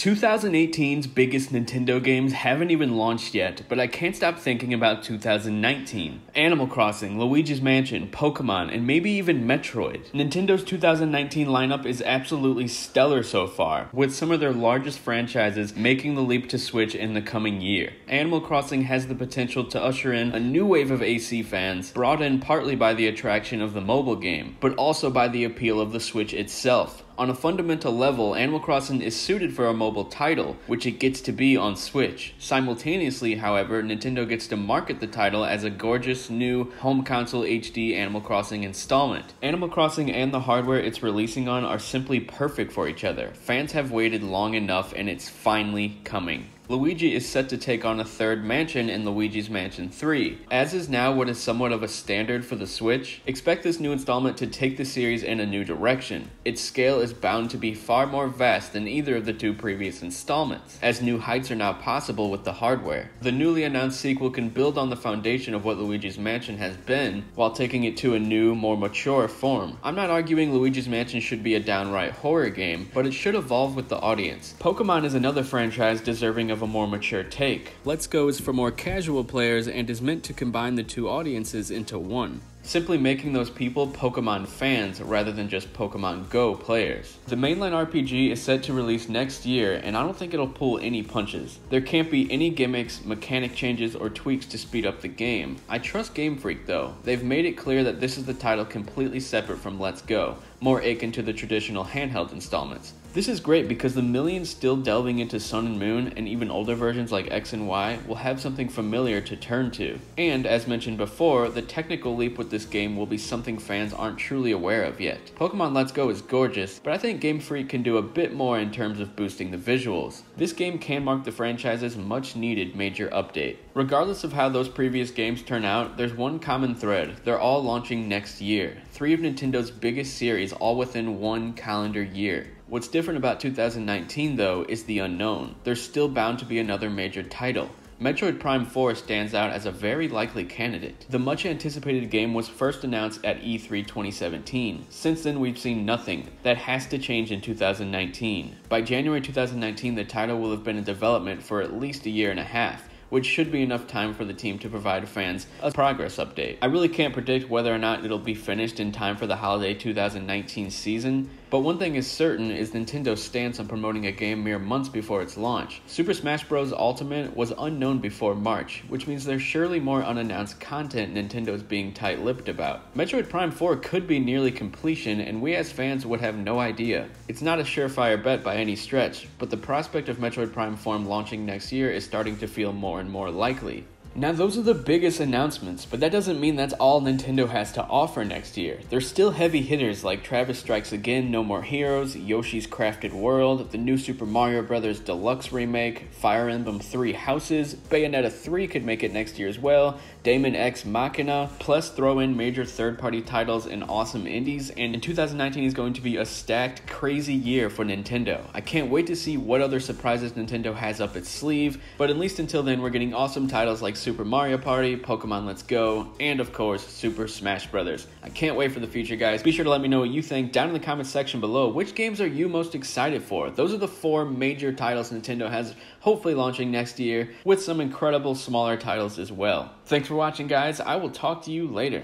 2018's biggest Nintendo games haven't even launched yet, but I can't stop thinking about 2019. Animal Crossing, Luigi's Mansion, Pokemon, and maybe even Metroid. Nintendo's 2019 lineup is absolutely stellar so far, with some of their largest franchises making the leap to Switch in the coming year. Animal Crossing has the potential to usher in a new wave of AC fans, brought in partly by the attraction of the mobile game, but also by the appeal of the Switch itself. On a fundamental level, Animal Crossing is suited for a mobile title, which it gets to be on Switch. Simultaneously, however, Nintendo gets to market the title as a gorgeous new home console HD Animal Crossing installment. Animal Crossing and the hardware it's releasing on are simply perfect for each other. Fans have waited long enough and it's finally coming. Luigi is set to take on a third mansion in Luigi's Mansion 3. As is now what is somewhat of a standard for the Switch, expect this new installment to take the series in a new direction. Its scale is bound to be far more vast than either of the two previous installments, as new heights are now possible with the hardware. The newly announced sequel can build on the foundation of what Luigi's Mansion has been, while taking it to a new, more mature form. I'm not arguing Luigi's Mansion should be a downright horror game, but it should evolve with the audience. Pokemon is another franchise deserving of a more mature take. Let's Go is for more casual players and is meant to combine the two audiences into one, simply making those people Pokemon fans rather than just Pokemon Go players. The mainland RPG is set to release next year, and I don't think it'll pull any punches. There can't be any gimmicks, mechanic changes, or tweaks to speed up the game. I trust Game Freak though. They've made it clear that this is the title completely separate from Let's Go, more akin to the traditional handheld installments. This is great because the millions still delving into Sun and Moon, and even older versions like X and Y, will have something familiar to turn to. And, as mentioned before, the technical leap with this game will be something fans aren't truly aware of yet. Pokemon Let's Go is gorgeous, but I think Game Freak can do a bit more in terms of boosting the visuals. This game can mark the franchise's much needed major update. Regardless of how those previous games turn out, there's one common thread. They're all launching next year. 3 of Nintendo's biggest series all within one calendar year. What's different about 2019 though is the unknown. There's still bound to be another major title. Metroid Prime 4 stands out as a very likely candidate. The much anticipated game was first announced at E3 2017. Since then we've seen nothing. That has to change in 2019. By January 2019 the title will have been in development for at least a year and a half, which should be enough time for the team to provide fans a progress update. I really can't predict whether or not it'll be finished in time for the holiday 2019 season, but one thing is certain is Nintendo's stance on promoting a game mere months before its launch. Super Smash Bros. Ultimate was unknown before March, which means there's surely more unannounced content Nintendo's being tight-lipped about. Metroid Prime 4 could be nearly completion, and we as fans would have no idea. It's not a surefire bet by any stretch, but the prospect of Metroid Prime 4 launching next year is starting to feel more and more likely. Now those are the biggest announcements, but that doesn't mean that's all Nintendo has to offer next year. There's still heavy hitters like Travis Strikes Again, No More Heroes, Yoshi's Crafted World, the new Super Mario Bros. Deluxe remake, Fire Emblem 3 Houses, Bayonetta 3 could make it next year as well, Daemon X Machina, plus throw in major third-party titles and awesome indies, and in 2019 is going to be a stacked, crazy year for Nintendo. I can't wait to see what other surprises Nintendo has up its sleeve, but at least until then we're getting awesome titles like Super Mario Party, Pokemon Let's Go, and of course, Super Smash Bros. I can't wait for the future, guys. Be sure to let me know what you think down in the comments section below. Which games are you most excited for? Those are the 4 major titles Nintendo has hopefully launching next year, with some incredible smaller titles as well. Thanks for watching, guys. I will talk to you later.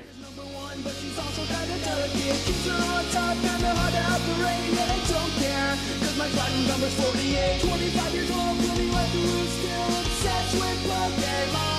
But she's also kinda delicate. Keeps her on top, kinda hard to operate. And I don't care, cause my platinum number's 48. 25 years old, really like the root, still obsessed with Pokemon.